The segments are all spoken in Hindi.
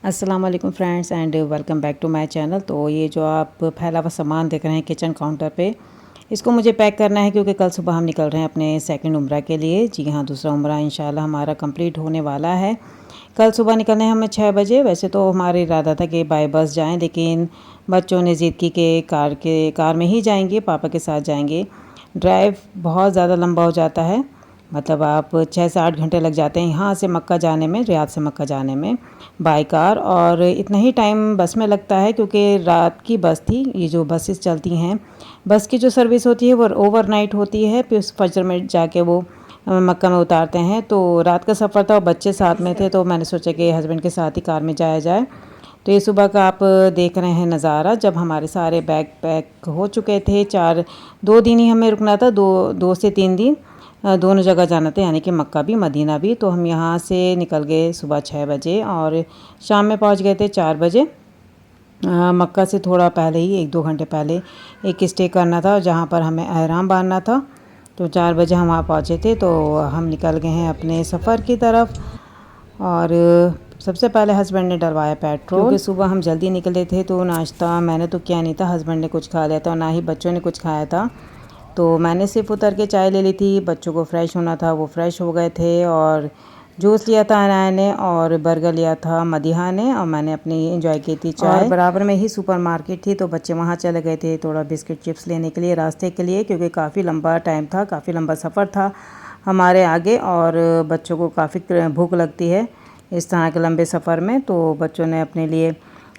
अस्सलाम वालेकुम friends and welcome back to my channel. तो ये जो आप फैला हुआ सामान देख रहे हैं किचन काउंटर पे, इसको मुझे पैक करना है क्योंकि कल सुबह हम निकल रहे हैं अपने सेकंड उम्रा के लिए। जी हाँ, दूसरा उम्रा इंशाल्लाह हमारा कंप्लीट होने वाला है। कल सुबह निकलने हमें 6 बजे। वैसे तो हमारा इरादा था कि बाय बस जाएं, लेकिन बच्चों ने ज़िद की कि कार में ही जाएंगे, पापा के साथ जाएंगे। ड्राइव बहुत ज़्यादा लंबा हो जाता है, मतलब आप 6 से 8 घंटे लग जाते हैं यहाँ से मक्का जाने में, रियाद से मक्का जाने में बाय कार। और इतना ही टाइम बस में लगता है क्योंकि रात की बस थी। ये जो बसेस चलती हैं, बस की जो सर्विस होती है वो ओवरनाइट होती है, फिर उस फजर में जाके वो मक्का में उतारते हैं। तो रात का सफ़र था और बच्चे साथ में थे, तो मैंने सोचा कि हस्बैंड के साथ ही कार में जाया जाए। तो ये सुबह का आप देख रहे हैं नज़ारा, जब हमारे सारे बैग पैक हो चुके थे। 2 दिन ही हमें रुकना था, 2 से 3 दिन दोनों जगह जाना था, यानी कि मक्का भी मदीना भी। तो हम यहाँ से निकल गए सुबह 6 बजे और शाम में पहुँच गए थे 4 बजे। मक्का से थोड़ा पहले ही 1-2 घंटे पहले एक स्टे करना था जहाँ पर हमें एहराम बांधना था। तो 4 बजे हम वहाँ पहुँचे थे। तो हम निकल गए हैं अपने सफ़र की तरफ। और सबसे पहले हस्बैंड ने डलवाया पेट्रोल, क्योंकि सुबह हम जल्दी निकले थे। तो नाश्ता मैंने तो किया नहीं था, हस्बैंड ने कुछ खा लिया था और ना ही बच्चों ने कुछ खाया था। तो मैंने सिर्फ उतर के चाय ले ली थी। बच्चों को फ़्रेश होना था, वो फ़्रेश हो गए थे। और जूस लिया था अनाया ने और बर्गर लिया था मदीहा ने, और मैंने अपनी एंजॉय की थी चाय। और बराबर में ही सुपरमार्केट थी, तो बच्चे वहाँ चले गए थे थोड़ा बिस्किट चिप्स लेने के लिए रास्ते के लिए, क्योंकि काफ़ी लंबा टाइम था, काफ़ी लंबा सफ़र था हमारे आगे और बच्चों को काफ़ी भूख लगती है इस तरह के लंबे सफ़र में। तो बच्चों ने अपने लिए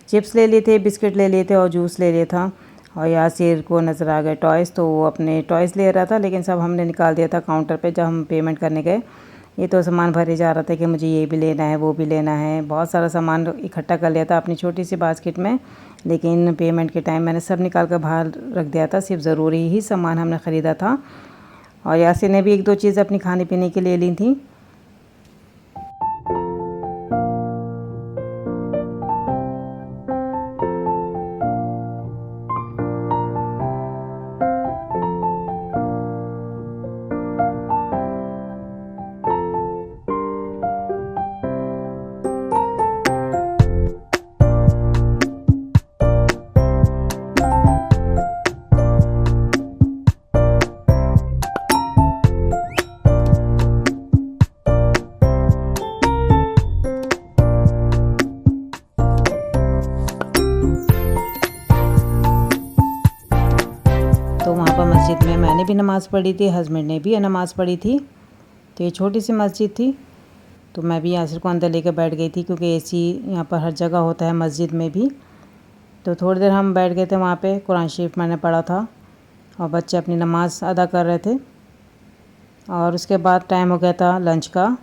चिप्स ले लिए थे, बिस्किट ले लिए थे और जूस ले लिया था। और यासिर को नज़र आ गए टॉयज़, तो वो अपने टॉयज़ ले रहा था, लेकिन सब हमने निकाल दिया था काउंटर पे जब हम पेमेंट करने गए। ये तो सामान भरे जा रहा था कि मुझे ये भी लेना है, वो भी लेना है। बहुत सारा सामान इकट्ठा कर लिया था अपनी छोटी सी बास्केट में, लेकिन पेमेंट के टाइम मैंने सब निकाल कर बाहर रख दिया था। सिर्फ ज़रूरी ही सामान हमने ख़रीदा था। और यासिर ने भी 1-2 चीज़ अपनी खाने पीने के लिए ली थी। तो वहाँ पर मस्जिद में मैंने भी नमाज़ पढ़ी थी, हस्बैंड ने भी नमाज़ पढ़ी थी। तो ये छोटी सी मस्जिद थी, तो मैं भी यासिर को अंदर लेकर बैठ गई थी, क्योंकि एसी यहाँ पर हर जगह होता है मस्जिद में भी। तो थोड़ी देर हम बैठ गए थे वहाँ पे, कुरान शरीफ मैंने पढ़ा था और बच्चे अपनी नमाज़ अदा कर रहे थे। और उसके बाद टाइम हो गया था लंच का।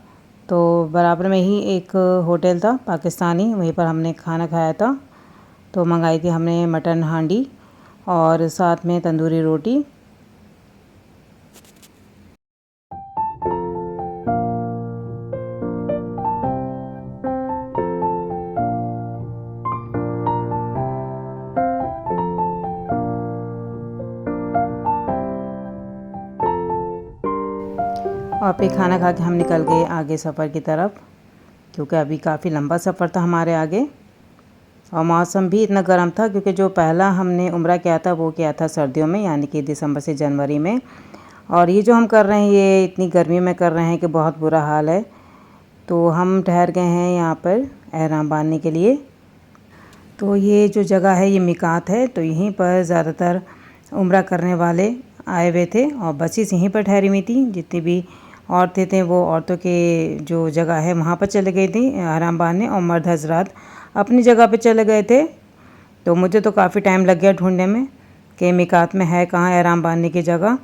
तो बराबर में ही एक होटल था पाकिस्तानी, वहीं पर हमने खाना खाया था। तो मंगाई थी हमने मटन हांडी और साथ में तंदूरी रोटी। और फिर खाना खा के हम निकल गए आगे सफ़र की तरफ, क्योंकि अभी काफ़ी लंबा सफ़र था हमारे आगे। और मौसम भी इतना गर्म था, क्योंकि जो पहला हमने उम्रा किया था वो किया था सर्दियों में, यानी कि दिसंबर से जनवरी में। और ये जो हम कर रहे हैं ये इतनी गर्मी में कर रहे हैं कि बहुत बुरा हाल है। तो हम ठहर गए हैं यहाँ पर एहराम बांधने के लिए। तो ये जो जगह है ये मिकात है, तो यहीं पर ज़्यादातर उम्रा करने वाले आए हुए थे और बसेस यहीं पर ठहरी हुई थी। जितनी भी औरतें थे वो औरतों के जो जगह है वहाँ पर चले गई थी एहराम बांधने, और मर्द हजरात अपनी जगह पे चले गए थे। तो मुझे तो काफ़ी टाइम लग गया ढूंढने में कि मिकात में है कहाँ एहराम बांधने की जगह।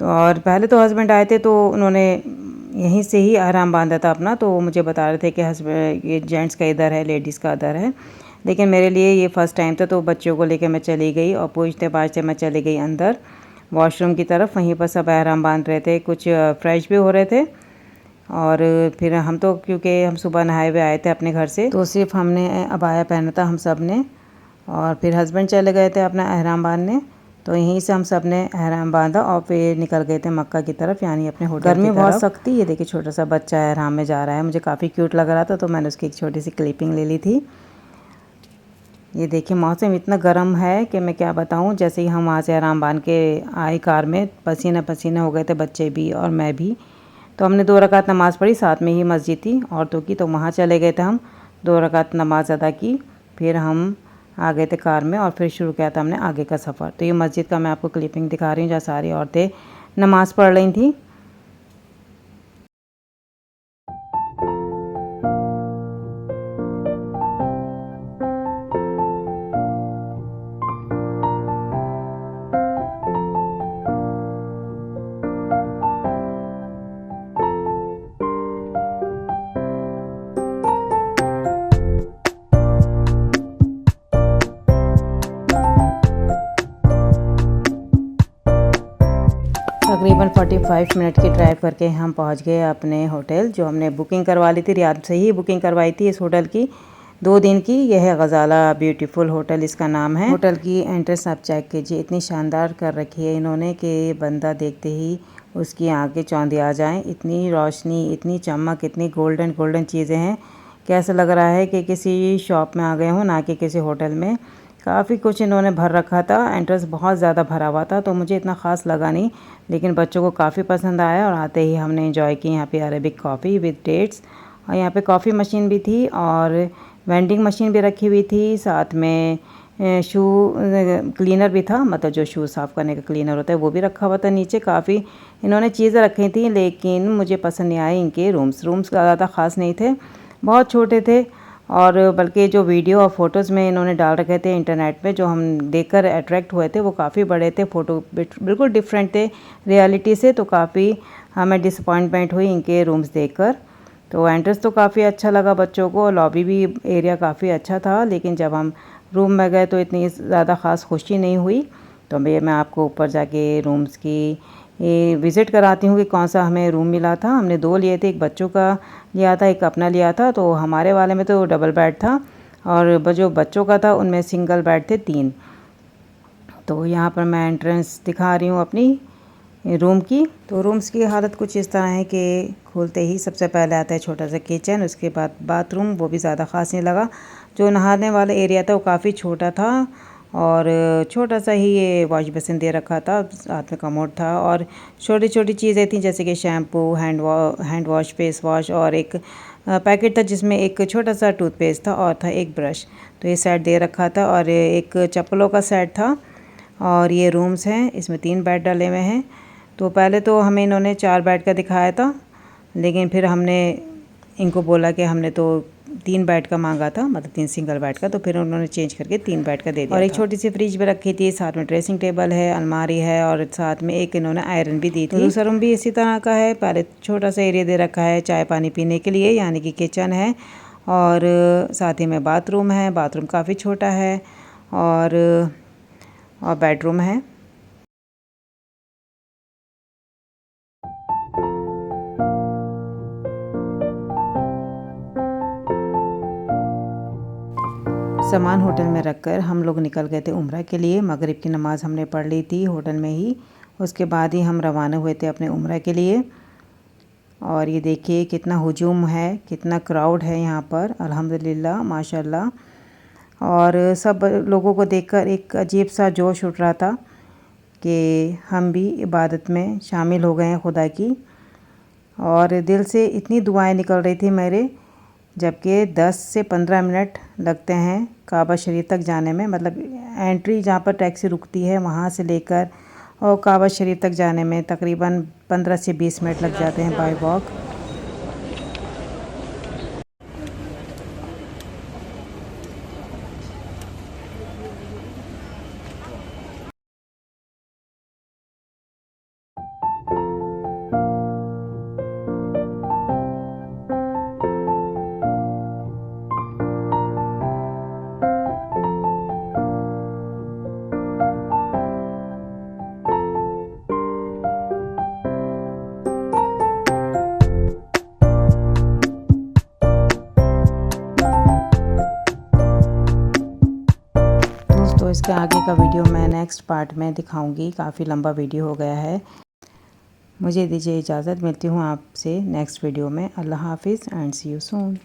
तो और पहले तो हस्बैंड आए थे, तो उन्होंने यहीं से ही एहराम बांधा था अपना। तो वो मुझे बता रहे थे कि हस्बैंड ये जेंट्स का इधर है, लेडीज़ का इधर है। लेकिन मेरे लिए ये फ़र्स्ट टाइम था, तो बच्चों को लेकर मैं चली गई और पूछते पाछते मैं चली गई अंदर वॉशरूम की तरफ। वहीं पर सब एहराम बांध रहे थे, कुछ फ्रेश भी हो रहे थे। और फिर हम तो क्योंकि हम सुबह नहाए हुए आए थे अपने घर से, तो सिर्फ हमने अबाया पहना था हम सब ने। और फिर हस्बैंड चले गए थे अपना एहराम बांधने। तो यहीं से हम सब ने एहराम बांधा और फिर निकल गए थे मक्का की तरफ, यानी अपने होटल गर्मी बहुत सख्त थी। ये देखिए छोटा सा बच्चा एहराम में जा रहा है, मुझे काफ़ी क्यूट लग रहा था तो मैंने उसकी एक छोटी सी क्लिपिंग ले ली थी। ये देखिए मौसम इतना गर्म है कि मैं क्या बताऊं। जैसे ही हम वहाँ से एहराम बांध के आए कार में, पसीना पसीना हो गए थे बच्चे भी और मैं भी। तो हमने 2 रकात नमाज़ पढ़ी, साथ में ही मस्जिद थी औरतों की, तो वहाँ चले गए थे हम। 2 रकात नमाज़ अदा की, फिर हम आ गए थे कार में और फिर शुरू किया था हमने आगे का सफ़र। तो ये मस्जिद का मैं आपको क्लिपिंग दिखा रही हूँ जहाँ सारी औरतें नमाज़ पढ़ रही थी। तकरीबन 45 मिनट की ड्राइव करके हम पहुंच गए अपने होटल, जो हमने बुकिंग करवा ली थी। रियाद से ही बुकिंग करवाई थी इस होटल की 2 दिन की। यह है गज़ाला ब्यूटीफुल होटल, इसका नाम है। होटल की एंट्रेंस आप चेक कीजिए, इतनी शानदार कर रखी है इन्होंने कि बंदा देखते ही उसकी आंखें चौंधी आ जाएं। इतनी रोशनी, इतनी चमक, इतनी गोल्डन गोल्डन चीज़ें हैं कि ऐसा लग रहा है कि किसी शॉप में आ गए हों, ना कि किसी होटल में। काफ़ी कुछ इन्होंने भर रखा था, एंट्रेंस बहुत ज़्यादा भरा हुआ था तो मुझे इतना ख़ास लगा नहीं, लेकिन बच्चों को काफ़ी पसंद आया। और आते ही हमने एंजॉय की यहाँ पे अरेबिक कॉफ़ी विद डेट्स, और यहाँ पे कॉफ़ी मशीन भी थी और वेंडिंग मशीन भी रखी हुई थी। साथ में शू क्लीनर भी था, मतलब जो शू साफ़ करने का क्लीनर होता है वो भी रखा हुआ था नीचे। काफ़ी इन्होंने चीज़ें रखी थी, लेकिन मुझे पसंद नहीं आए इनके रूम्स ज़्यादा ख़ास नहीं थे, बहुत छोटे थे। और बल्कि जो वीडियो और फ़ोटोज़ में इन्होंने डाल रखे थे इंटरनेट पे, जो हम देखकर अट्रैक्ट हुए थे, वो काफ़ी बड़े थे, फ़ोटो बिल्कुल डिफरेंट थे रियलिटी से। तो काफ़ी हमें डिसअपॉइंटमेंट हुई इनके रूम्स देखकर। तो एंट्रेंस तो काफ़ी अच्छा लगा बच्चों को, लॉबी भी एरिया काफ़ी अच्छा था, लेकिन जब हम रूम में गए तो इतनी ज़्यादा ख़ास खुशी नहीं हुई। तो भैया मैं आपको ऊपर जाके रूम्स की विज़िट कराती हूँ कि कौन सा हमें रूम मिला था। हमने 2 लिए थे, एक बच्चों का लिया था, एक अपना लिया था। तो हमारे वाले में तो डबल बेड था और जो बच्चों का था उनमें सिंगल बेड थे 3। तो यहाँ पर मैं एंट्रेंस दिखा रही हूँ अपनी रूम की। तो रूम्स की हालत कुछ इस तरह है कि खोलते ही सबसे पहले आता है छोटा सा किचन, उसके बाद बाथरूम, वो भी ज़्यादा ख़ास नहीं लगा। जो नहाने वाला एरिया था वो काफ़ी छोटा था और छोटा सा ही ये वॉश बेसिन दे रखा था, साथ में कमोड था और छोटी छोटी चीज़ें थी जैसे कि shampoo, hand wash, face wash और एक पैकेट था जिसमें एक छोटा सा टूथपेस्ट था और था एक ब्रश। तो ये सेट दे रखा था और एक चप्पलों का सेट था। और ये रूम्स हैं, इसमें 3 बेड डले हुए हैं। तो पहले तो हमें इन्होंने 4 बेड का दिखाया था, लेकिन फिर हमने इनको बोला कि हमने तो 3 बेड का मांगा था, मतलब 3 सिंगल बेड का, तो फिर उन्होंने चेंज करके 3 बेड का दे दिया। और एक छोटी सी फ्रिज भी रखी थी, साथ में ड्रेसिंग टेबल है, अलमारी है और साथ में एक इन्होंने आयरन भी दी थी। दूसरा रूम भी इसी तरह का है, पहले छोटा सा एरिया दे रखा है चाय पानी पीने के लिए, यानी कि किचन है और साथ ही में बाथरूम है। बाथरूम काफ़ी छोटा है और बेडरूम है। सामान होटल में रखकर हम लोग निकल गए थे उम्रा के लिए। मगरिब की नमाज़ हमने पढ़ ली थी होटल में ही, उसके बाद ही हम रवाना हुए थे अपने उम्रा के लिए। और ये देखिए कितना हुजूम है, कितना क्राउड है यहाँ पर, अल्हम्दुलिल्लाह माशाल्लाह। और सब लोगों को देखकर एक अजीब सा जोश उठ रहा था कि हम भी इबादत में शामिल हो गए हैं खुदा की। और दिल से इतनी दुआएं निकल रही थी मेरे, जबकि 10 से 15 मिनट लगते हैं काबा शरीफ तक जाने में, मतलब एंट्री जहाँ पर टैक्सी रुकती है वहाँ से लेकर और काबा शरीफ तक जाने में तकरीबन 15 से 20 मिनट लग जाते हैं बाय वॉक। तो इसके आगे का वीडियो मैं नेक्स्ट पार्ट में दिखाऊंगी, काफ़ी लंबा वीडियो हो गया है। मुझे दीजिए इजाज़त, मिलती हूँ आपसे नेक्स्ट वीडियो में। अल्लाह हाफिज़ एंड सी यू सून।